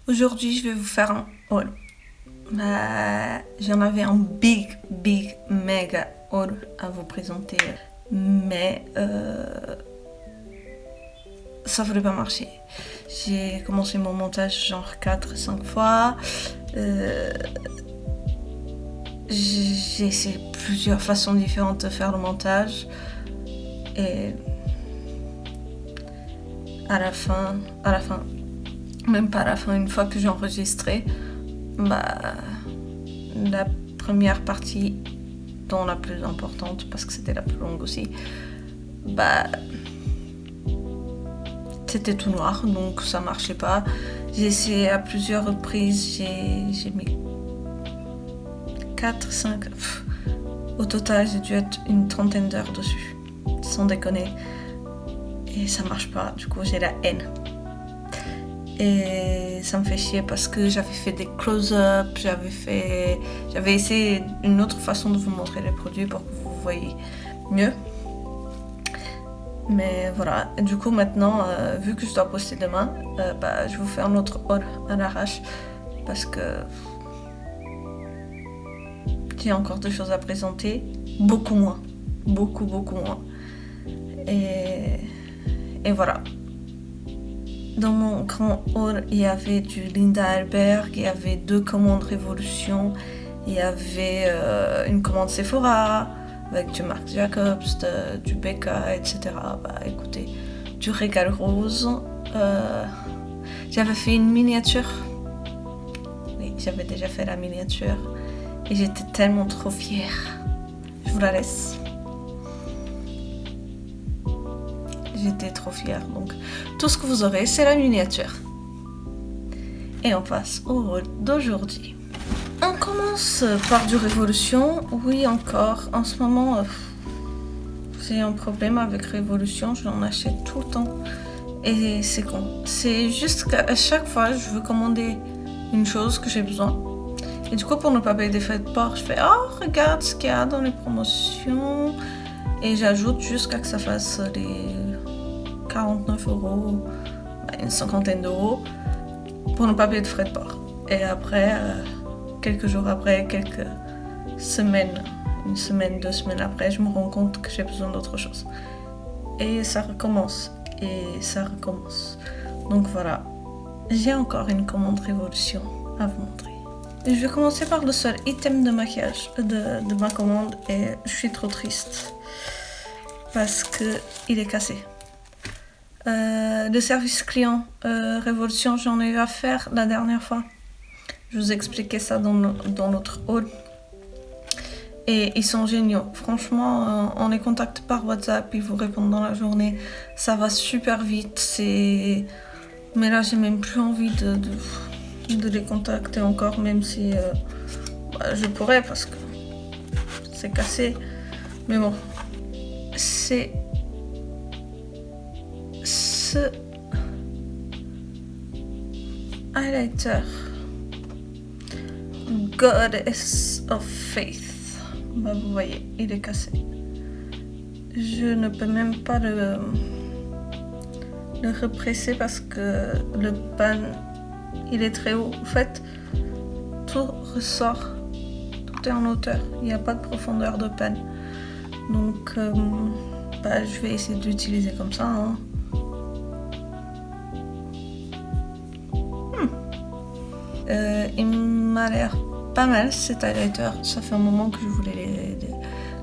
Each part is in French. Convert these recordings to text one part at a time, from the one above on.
Aujourd'hui, je vais vous faire un haul. J'en avais un big, méga haul à vous présenter, mais ça voulait pas marcher. J'ai commencé mon montage genre 4-5 fois. J'ai essayé plusieurs façons différentes de faire le montage. Et à la fin, même pas à la fin, une fois que j'ai enregistré, la première partie, dont la plus importante, parce que c'était la plus longue aussi, c'était tout noir, donc ça marchait pas. J'ai essayé à plusieurs reprises, j'ai mis 4, 5... Au total, j'ai dû être une trentaine d'heures dessus, sans déconner. Et ça marche pas, du coup j'ai la haine. Et ça me fait chier parce que j'avais fait des close-up, j'avais essayé une autre façon de vous montrer les produits pour que vous voyez mieux. Mais voilà, et du coup maintenant, vu que je dois poster demain, je vous fais un autre haul à l'arrache parce que j'ai encore des choses à présenter, beaucoup moins. Et voilà. Dans mon grand haul, il y avait du Linda Elberg, il y avait 2 commandes Révolution, il y avait une commande Sephora, avec du Marc Jacobs, du Becca, etc. Écoutez, du Régal Rose. J'avais fait une miniature. Oui, j'avais déjà fait la miniature. Et j'étais tellement trop fière. Je vous la laisse. J'étais trop fière. Donc, tout ce que vous aurez, c'est la miniature. Et on passe au haul d'aujourd'hui. On commence par du Révolution. Oui, encore. En ce moment, j'ai un problème avec Révolution. J'en achète tout le temps. Et c'est con. C'est juste qu'à chaque fois, je veux commander une chose que j'ai besoin. Et du coup, pour ne pas payer des frais de port, je fais « Oh, regarde ce qu'il y a dans les promotions ». Et j'ajoute jusqu'à que ça fasse les 49 €, une cinquantaine d'euros, pour ne pas payer de frais de port. Et après, quelques jours après, quelques semaines, une semaine, 2 semaines après, je me rends compte que j'ai besoin d'autre chose. Et ça recommence. Donc voilà, j'ai encore une commande Révolution à vous montrer. Je vais commencer par le seul item de maquillage de ma commande et je suis trop triste parce qu'il est cassé. Le service client Révolution, j'en ai eu à faire la dernière fois. Je vous expliquais ça dans notre haul. Et ils sont géniaux. Franchement, on les contacte par WhatsApp, ils vous répondent dans la journée. Ça va super vite. Mais là, j'ai même plus envie de les contacter encore, même si je pourrais parce que c'est cassé. Mais bon, c'est ce highlighter Goddess of Faith. Vous voyez, il est cassé. Je ne peux même pas le represser parce que le pan il est très haut. En fait, tout ressort, tout est en hauteur. Il n'y a pas de profondeur de pan. Donc, je vais essayer de l'utiliser comme ça. Hein. Il m'a l'air pas mal cet highlighter. Ça fait un moment que je voulais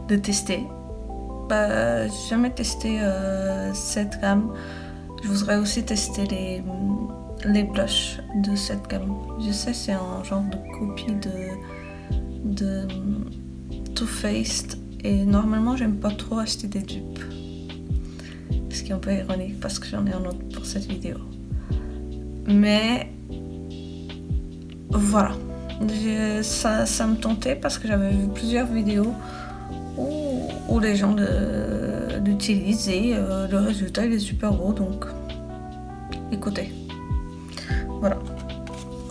le tester. J'ai jamais testé cette gamme. Je voudrais aussi tester les blushs de cette gamme. Je sais, c'est un genre de copie de Too Faced et normalement j'aime pas trop acheter des dupes, ce qui est un peu ironique parce que j'en ai un autre pour cette vidéo. Mais voilà, ça me tentait parce que j'avais vu plusieurs vidéos où les gens l'utilisent et le résultat il est super beau, donc écoutez. Voilà.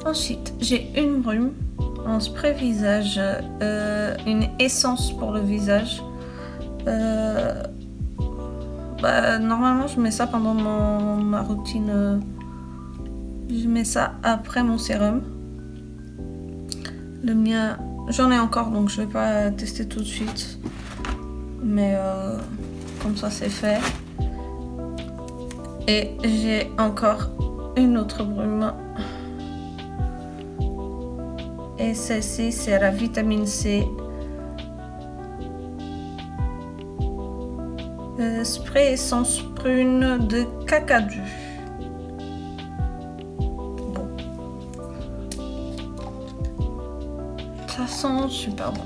Ensuite, j'ai une brume, un spray visage, une essence pour le visage. Normalement, je mets ça pendant ma routine Je mets ça après mon sérum. Le mien, j'en ai encore donc je vais pas tester tout de suite. Mais comme ça c'est fait. Et j'ai encore une autre brume. Et celle-ci c'est la vitamine C. Spray essence prune de cacadu. Bon. Ça sent super bon.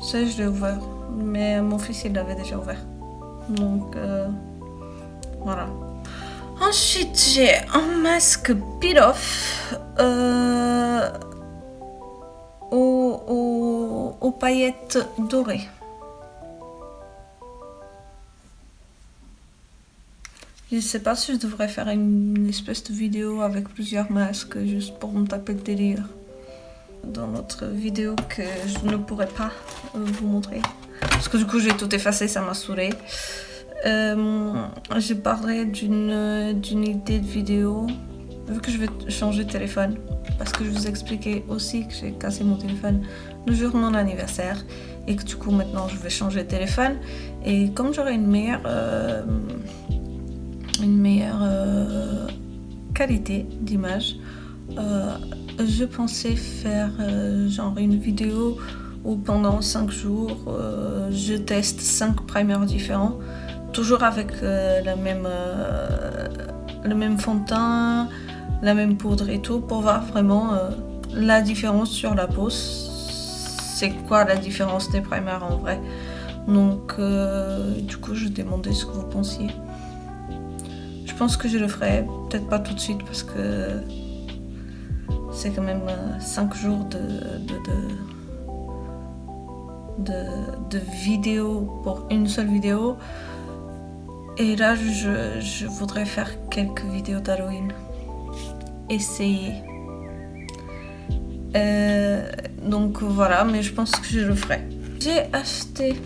Ça je l'ai ouvert. Mais mon fils il l'avait déjà ouvert. Donc voilà. Ensuite j'ai un masque peel off aux paillettes dorées. Je sais pas si je devrais faire une espèce de vidéo avec plusieurs masques juste pour me taper le délire. Dans notre vidéo que je ne pourrais pas vous montrer. Parce que du coup j'ai tout effacé, ça m'a saoulé. J'ai parlé d'une idée de vidéo. Vu que je vais changer de téléphone. Parce que je vous expliquais aussi que j'ai cassé mon téléphone le jour de mon anniversaire. Et que du coup maintenant je vais changer de téléphone. Et comme j'aurai une meilleure qualité d'image, je pensais faire genre une vidéo où pendant 5 jours je teste 5 primers différents, toujours avec le même fond de teint, la même poudre et tout, pour voir vraiment la différence sur la peau. C'est quoi la différence des primers en vrai. Donc du coup je demandais ce que vous pensiez. Je pense que je le ferai, peut-être pas tout de suite parce que c'est quand même 5 jours de vidéos pour une seule vidéo. Et là, je voudrais faire quelques vidéos d'Halloween. Essayer. Donc voilà, mais je pense que je le ferai. J'ai acheté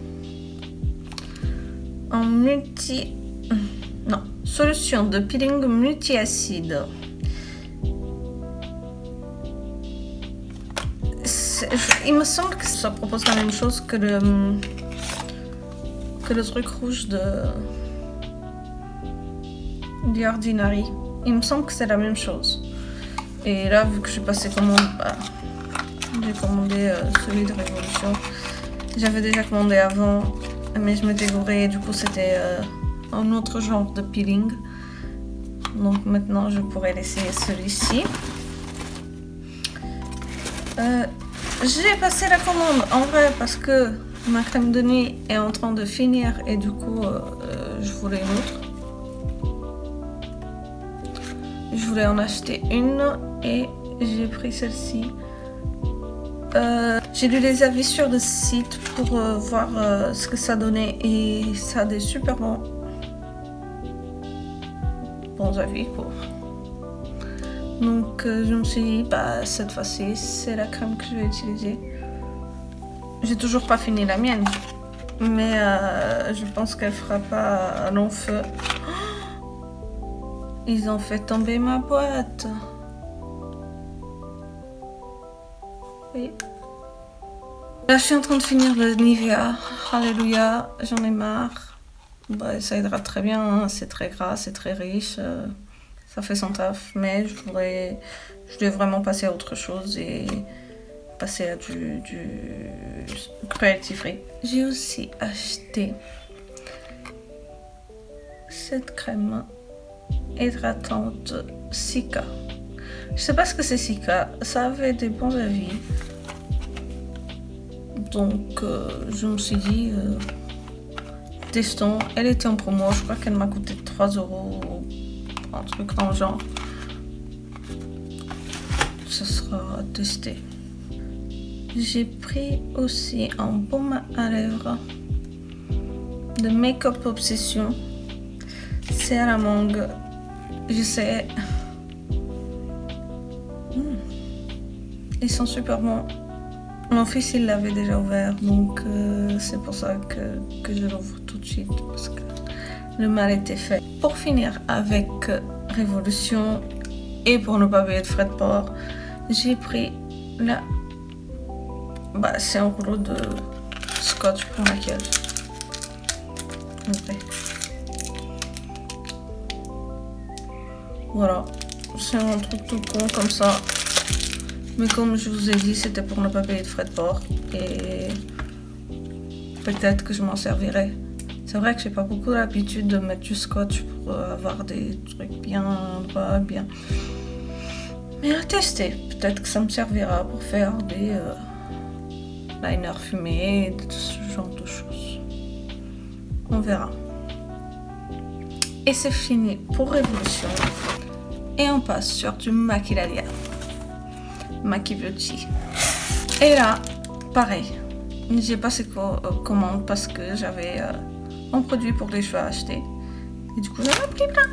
un solution de peeling multi-acide. Il me semble que ça propose la même chose que le truc rouge de The Ordinary. Il me semble que c'est la même chose. Et là, vu que j'ai passé commande, j'ai commandé celui de Révolution. J'avais déjà commandé avant, mais je m'étais gourée et du coup c'était un autre genre de peeling. Donc maintenant je pourrais laisser celui-ci. J'ai passé la commande en vrai parce que ma crème de nuit est en train de finir et du coup je voulais une autre. Je voulais en acheter une et j'ai pris celle-ci. J'ai lu les avis sur le site pour voir ce que ça donnait et ça a des super bons avis quoi. Donc je me suis dit cette fois-ci c'est la crème que je vais utiliser. J'ai toujours pas fini la mienne, mais je pense qu'elle fera pas long feu. Oh, ils ont fait tomber ma boîte. Oui. Là je suis en train de finir le Nivea. Alléluia, j'en ai marre. Ça hydrate très bien, hein. C'est très gras, c'est très riche. Ça fait son taf, mais je voulais vraiment passer à autre chose et passer à du cruelty free. J'ai aussi acheté cette crème hydratante Cica. Je sais pas ce que c'est Cica, ça avait des bons avis. Donc je me suis dit testons. Elle était en promo, je crois qu'elle m'a coûté 3 €, un truc dans le genre. Ça sera testé. J'ai pris aussi un baume à lèvres de Make Up Obsession. C'est à la mangue. Je sais. Ils sont super bons. Mon fils il l'avait déjà ouvert, donc c'est pour ça que je l'ouvre tout de suite parce que le mal était fait. Pour finir avec Révolution et pour ne pas payer de frais de port, j'ai pris là. C'est un rouleau de scotch pour maquillage. Okay. Voilà, c'est un truc tout con comme ça. Mais comme je vous ai dit, c'était pour ne pas payer de frais de port. Et peut-être que je m'en servirai. C'est vrai que j'ai pas beaucoup l'habitude de mettre du scotch pour avoir des trucs bien droits, bien. Mais à tester, peut-être que ça me servira pour faire des liners fumés, ce genre de choses. On verra. Et c'est fini pour Révolution. Et on passe sur du Maquillalia. Maki Beauty. Et là, pareil. J'ai passé commande parce que j'avais un produit pour les cheveux à acheter. Et du coup, j'avais pris plein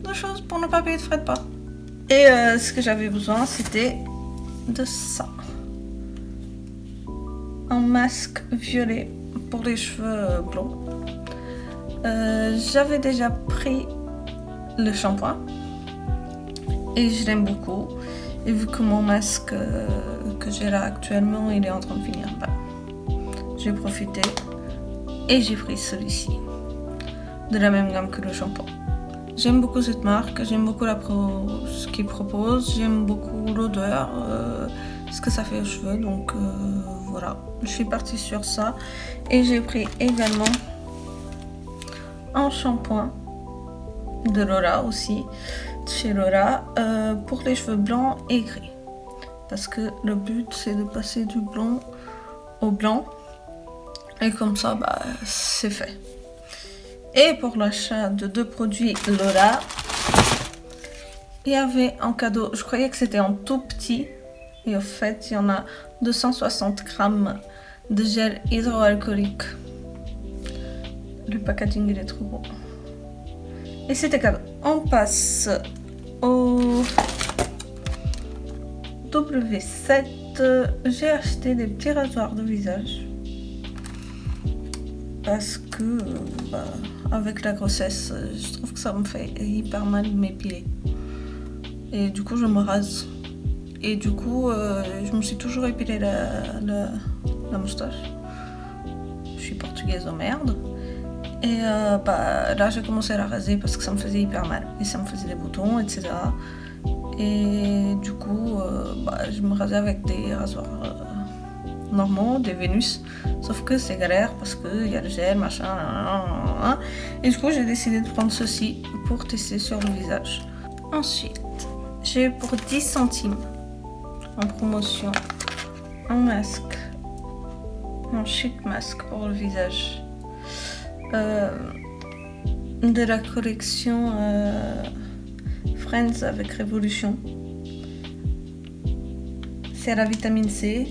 de choses pour ne pas payer de frais de port. Et ce que j'avais besoin, c'était de ça. Un masque violet pour les cheveux blonds. J'avais déjà pris le shampoing. Et je l'aime beaucoup. Et vu que mon masque que j'ai là actuellement, il est en train de finir, j'ai profité et j'ai pris celui-ci. De la même gamme que le shampoing. J'aime beaucoup cette marque, j'aime beaucoup ce qu'ils proposent, j'aime beaucoup l'odeur, ce que ça fait aux cheveux. Donc voilà, je suis partie sur ça. Et j'ai pris également un shampoing de Laura aussi. Chez Laura pour les cheveux blancs et gris parce que le but c'est de passer du blond au blanc et comme ça c'est fait. Et pour l'achat de 2 produits Laura, il y avait un cadeau, je croyais que c'était un tout petit et en fait il y en a 260 grammes de gel hydroalcoolique. Le packaging il est trop beau. Et c'était cadeau. On passe au W7. J'ai acheté des petits rasoirs de visage. Parce que avec la grossesse, je trouve que ça me fait hyper mal de m'épiler. Et du coup, je me rase. Et du coup, je me suis toujours épilé la moustache. Je suis portugaise de merde. Et là j'ai commencé à la raser parce que ça me faisait hyper mal et ça me faisait des boutons, etc. Et du coup je me rasais avec des rasoirs normaux, des Vénus, sauf que c'est galère parce qu'il y a le gel, machin, et du coup j'ai décidé de prendre ceci pour tester sur le visage. Ensuite j'ai eu pour 10 centimes en promotion un masque, un chic masque pour le visage. De la collection Friends avec Révolution. C'est à la vitamine C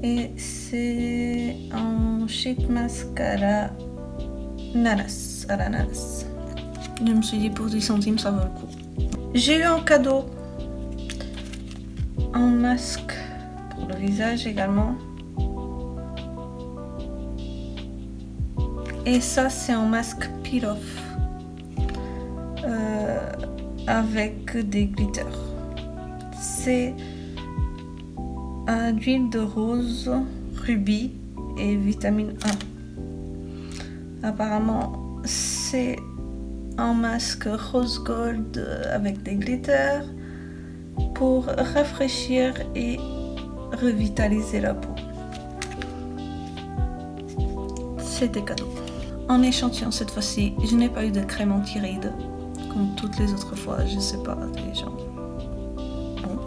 et c'est un chic masque à l'ananas. Je me suis dit pour 10 centimes ça vaut le coup. J'ai eu en cadeau un masque pour le visage également. Et ça, c'est un masque peel-off avec des glitters. C'est d'huile de rose, rubis et vitamine A. Apparemment, c'est un masque rose gold avec des glitters pour rafraîchir et revitaliser la peau. C'était cadeau. En échantillon cette fois-ci, je n'ai pas eu de crème anti-rides comme toutes les autres fois, je sais pas les gens. Bon.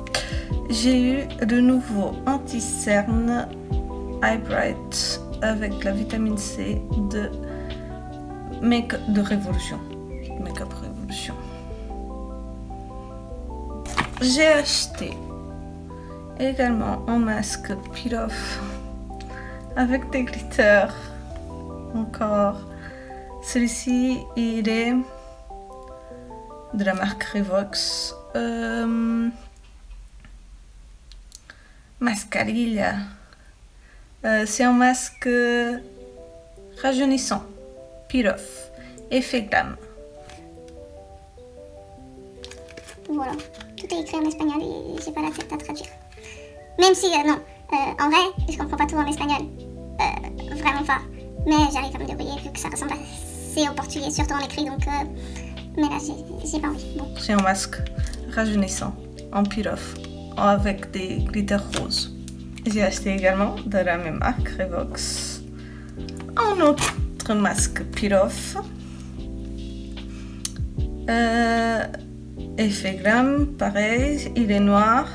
J'ai eu le nouveau anti-cerne Eye Bright avec la vitamine C de Révolution. Make-up Révolution. J'ai acheté également un masque peel-off avec des glitters. Encore. Celui-ci, il est de la marque Revox. Mascarilla. C'est un masque rajeunissant. Peel-off. Effet glam. Voilà, tout est écrit en espagnol et j'ai pas la tête à traduire. Même si, non, en vrai, je comprends pas tout en espagnol. Vraiment pas. Mais j'arrive à me débrouiller vu que ça ressemble assez au portugais, surtout en écrit, donc... mais là, j'ai pas envie. Bon. J'ai un masque rajeunissant, en pirof, avec des glitters roses. J'ai acheté également de la même marque, Revox, un autre masque pirof. Effet glam, pareil, il est noir.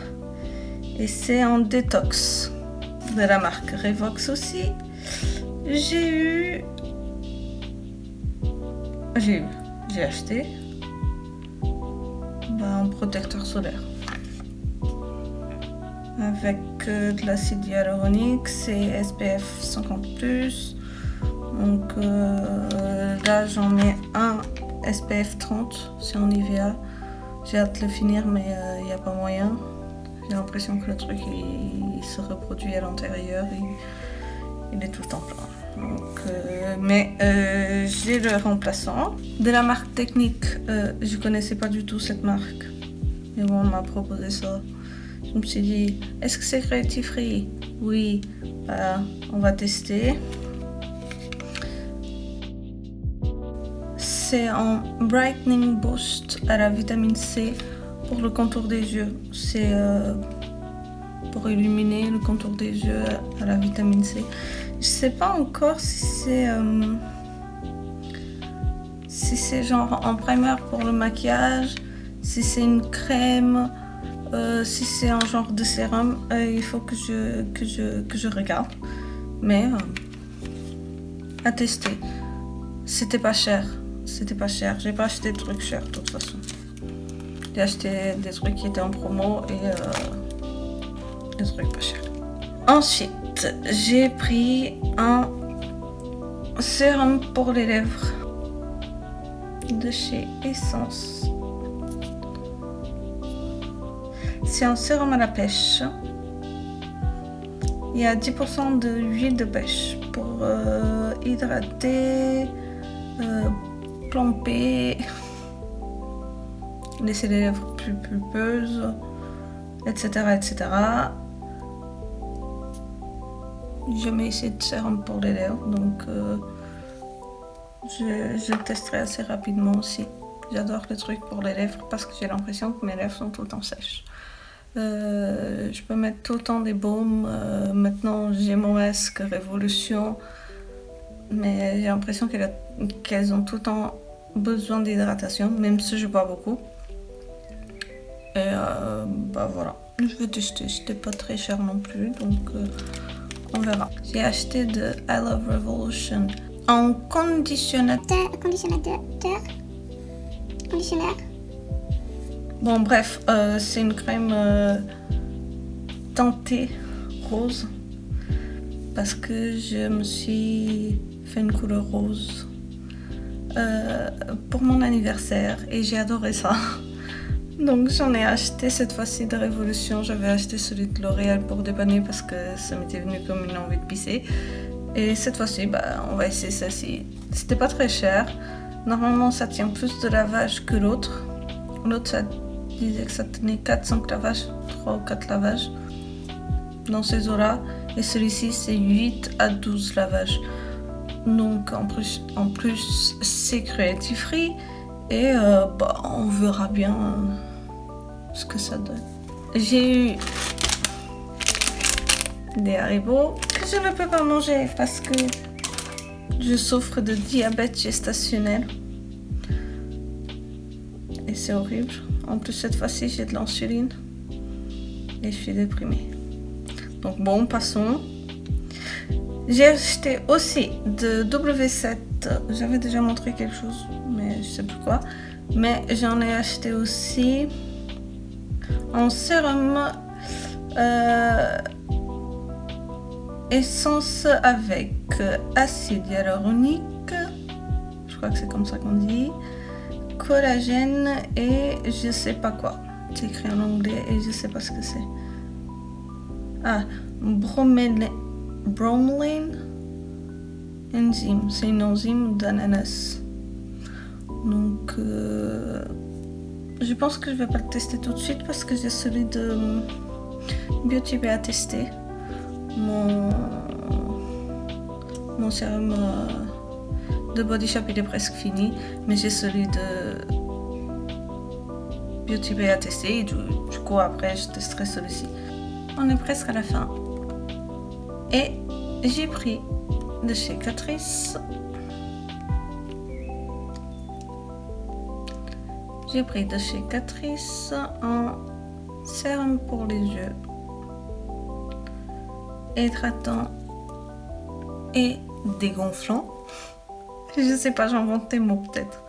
Et c'est en détox de la marque Revox aussi. J'ai acheté un protecteur solaire avec de l'acide hyaluronique, c'est SPF 50+. Donc là j'en mets un SPF 30, c'est en Nivea. J'ai hâte de le finir mais il n'y a pas moyen. J'ai l'impression que le truc il se reproduit à l'intérieur, il est tout le temps plein. Donc, mais j'ai le remplaçant de la marque Technique. Je connaissais pas du tout cette marque, mais bon, on m'a proposé ça. Je me suis dit, est-ce que c'est cruelty free? Oui, on va tester. C'est un brightening boost à la vitamine C pour le contour des yeux. C'est pour illuminer le contour des yeux à la vitamine C. Je sais pas encore si c'est genre en primer pour le maquillage, si c'est une crème, si c'est un genre de sérum. Il faut que je regarde. Mais à tester. C'était pas cher. J'ai pas acheté de trucs chers de toute façon. J'ai acheté des trucs qui étaient en promo et des trucs pas chers. Ensuite, j'ai pris un sérum pour les lèvres de chez Essence. C'est un sérum à la pêche. Il y a 10% de huile de pêche pour hydrater, plomber, laisser les lèvres plus pulpeuses, etc. Je mets ici de sérum pour les lèvres, donc je le testerai assez rapidement aussi. J'adore le truc pour les lèvres parce que j'ai l'impression que mes lèvres sont tout le temps sèches. Je peux mettre tout le temps des baumes. Maintenant, j'ai mon masque Révolution, mais j'ai l'impression qu'elles ont tout le temps besoin d'hydratation, même si je bois beaucoup. Et voilà, je vais tester. C'était pas très cher non plus, donc on verra. J'ai acheté de I Love Revolution en conditionneur. Bon bref, c'est une crème teintée rose parce que je me suis fait une couleur rose pour mon anniversaire et j'ai adoré ça. Donc j'en ai acheté cette fois-ci de Révolution. J'avais acheté celui de L'Oréal pour dépanner parce que ça m'était venu comme une envie de pisser. Et cette fois-ci, on va essayer celle-ci. C'était pas très cher. Normalement, ça tient plus de lavage que l'autre. L'autre, ça disait que ça tenait 4-5 lavages, 3 ou 4 lavages dans ces eaux-là. Et celui-ci, c'est 8 à 12 lavages. Donc en plus c'est cruelty free. Et on verra bien ce que ça donne. J'ai eu des Haribo que je ne peux pas manger parce que je souffre de diabète gestationnel. Et c'est horrible. En plus, cette fois-ci, j'ai de l'insuline. Et je suis déprimée. Donc bon, passons. J'ai acheté aussi de W7. J'avais déjà montré quelque chose, mais je sais plus quoi. Mais j'en ai acheté aussi en sérum essence avec acide hyaluronique. Je crois que c'est comme ça qu'on dit. Collagène et je sais pas quoi. C'est écrit en anglais et je sais pas ce que c'est. Ah, bromelain enzyme, c'est une enzyme d'ananas. Donc je pense que je vais pas le tester tout de suite parce que j'ai celui de Beauty Bay à tester. Mon sérum de Body Shop il est presque fini, mais j'ai celui de Beauty Bay à tester et du coup après je testerai celui-ci. On est presque à la fin et j'ai pris de chez Catrice. J'ai pris de chez Catrice un sérum pour les yeux, hydratant et dégonflant. Je sais pas, j'invente des mots peut-être.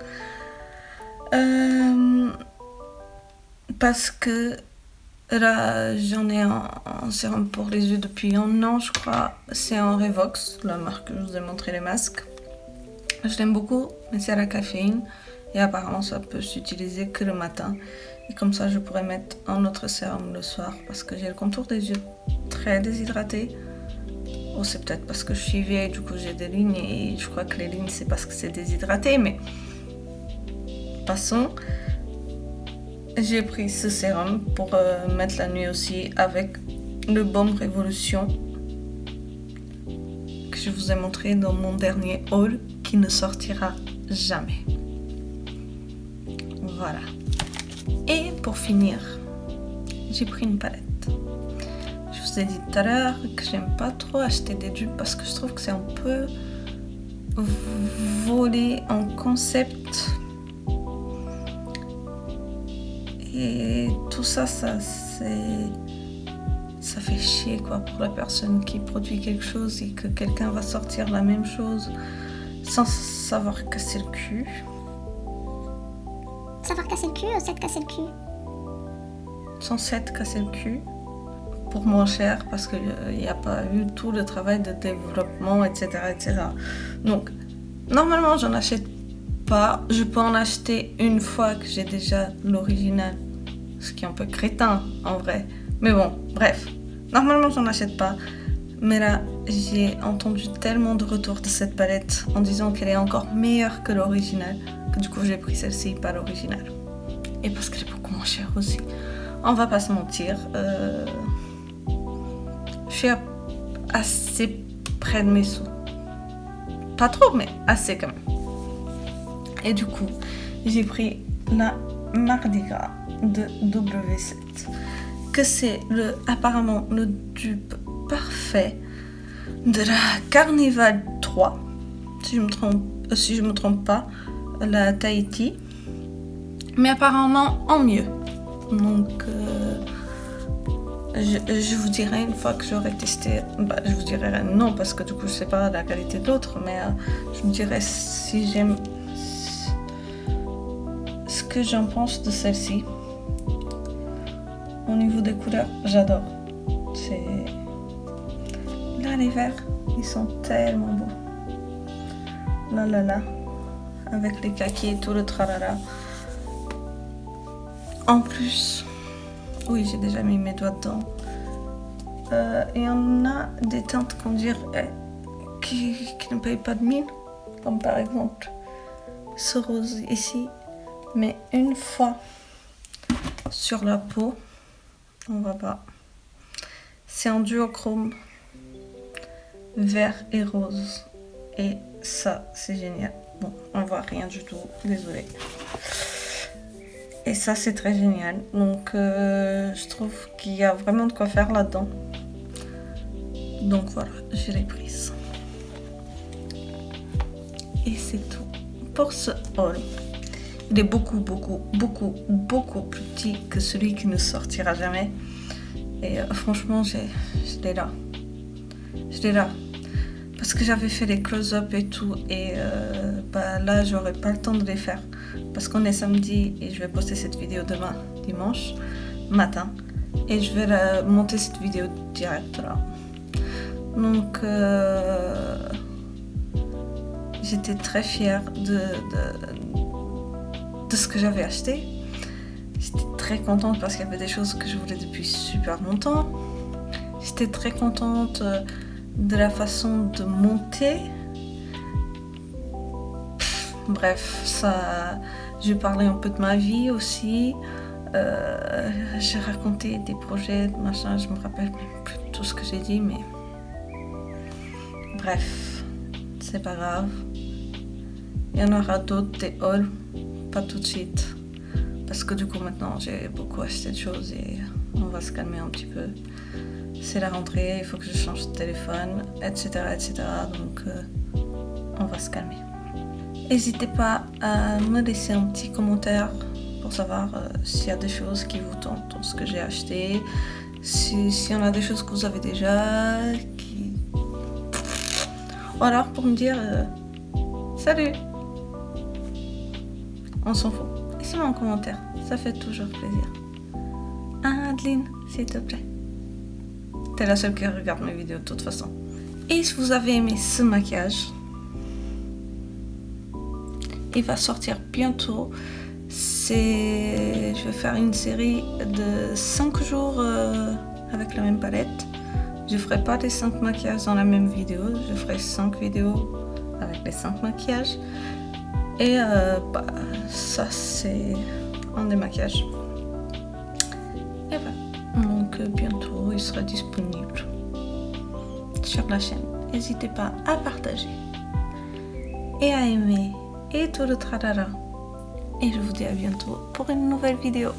Parce que là, j'en ai un sérum pour les yeux depuis un an, je crois. C'est un Revox, la marque que je vous ai montré les masques. Je l'aime beaucoup, mais c'est à la caféine. Et apparemment, ça peut s'utiliser que le matin. Et comme ça, je pourrais mettre un autre sérum le soir. Parce que j'ai le contour des yeux très déshydraté. Ou c'est peut-être parce que je suis vieille, du coup j'ai des lignes. Et je crois que les lignes, c'est parce que c'est déshydraté. Mais passons. J'ai pris ce sérum pour mettre la nuit aussi avec le Baume Révolution. Que je vous ai montré dans mon dernier haul. Qui ne sortira jamais. Voilà. Et pour finir, j'ai pris une palette. Je vous ai dit tout à l'heure que j'aime pas trop acheter des dupes parce que je trouve que c'est un peu volé en concept. Et tout ça, ça fait chier quoi pour la personne qui produit quelque chose et que quelqu'un va sortir la même chose sans savoir casser le cul. Savoir casser le cul ou s'être cassé le cul? Sans s'être cassé le cul pour moins cher parce qu'il n'y a pas eu tout le travail de développement, etc. etc. Donc, normalement, j'en achète pas. Je peux en acheter une fois que j'ai déjà l'original. Ce qui est un peu crétin, en vrai. Mais bon, bref. Normalement, j'en achète pas. Mais là, j'ai entendu tellement de retours de cette palette en disant qu'elle est encore meilleure que l'original. Que du coup, j'ai pris celle-ci, pas l'original. Et parce qu'elle est beaucoup moins chère aussi. On va pas se mentir. Je suis assez près de mes sous. Pas trop, mais assez quand même. Et du coup, j'ai pris la Mardi Gras de W7. Que c'est apparemment le dupe parfait de la Carnival 3. Si je me trompe pas, la Tahiti. Mais apparemment en mieux. Donc, je vous dirai une fois que j'aurai testé. Je vous dirai non, parce que du coup, je sais pas la qualité de l'autre. Mais je vous dirai si j'aime ce que j'en pense de celle-ci. Au niveau des couleurs, j'adore. Là, les verts, ils sont tellement beaux. Là, là, là. Avec les kakis et tout le tralala. En plus, oui, j'ai déjà mis mes doigts dedans. Et on a des teintes qu'on dirait qui ne payent pas de mine. Comme par exemple ce rose ici. Mais une fois sur la peau, on va pas. C'est un duochrome vert et rose. Et ça, c'est génial. Bon, on voit rien du tout, désolée. Et ça, c'est très génial. Donc, je trouve qu'il y a vraiment de quoi faire là-dedans. Donc voilà, je l'ai prise. Et c'est tout pour ce haul. Il est beaucoup plus petit que celui qui ne sortira jamais. Et franchement, je l'ai là. Je l'ai là. Parce que j'avais fait les close-up et tout. Et là, j'aurais pas le temps de les faire. Parce qu'on est samedi et je vais poster cette vidéo demain, dimanche matin. Et je vais monter cette vidéo direct là. Donc, j'étais très fière de ce que j'avais acheté. J'étais très contente parce qu'il y avait des choses que je voulais depuis super longtemps. J'étais très contente de la façon de monter. Bref, ça, J'ai parlé un peu de ma vie aussi. J'ai raconté des projets, machin, je me rappelle même plus de tout ce que j'ai dit, mais bref, c'est pas grave. Il y en aura d'autres, des hauls, pas tout de suite, parce que du coup maintenant j'ai beaucoup acheté de choses et on va se calmer un petit peu. C'est la rentrée, il faut que je change de téléphone, etc. etc. Donc on va se calmer. N'hésitez pas à me laisser un petit commentaire pour savoir s'il y a des choses qui vous tentent dans ce que j'ai acheté, s'il y en a des choses que vous avez déjà, ou alors pour me dire salut. On s'en fout. Laissez-moi un commentaire, ça fait toujours plaisir. Adeline, s'il te plaît. T'es la seule qui regarde mes vidéos de toute façon. Et si vous avez aimé ce maquillage, il va sortir bientôt. Je vais faire une série de 5 jours avec la même palette. Je ferai pas les 5 maquillages dans la même vidéo. Je ferai 5 vidéos avec les 5 maquillages. Et ça c'est un des maquillages. Et voilà. Donc bientôt il sera disponible sur la chaîne. N'hésitez pas à partager et à aimer et tout le tralala. Et je vous dis à bientôt pour une nouvelle vidéo.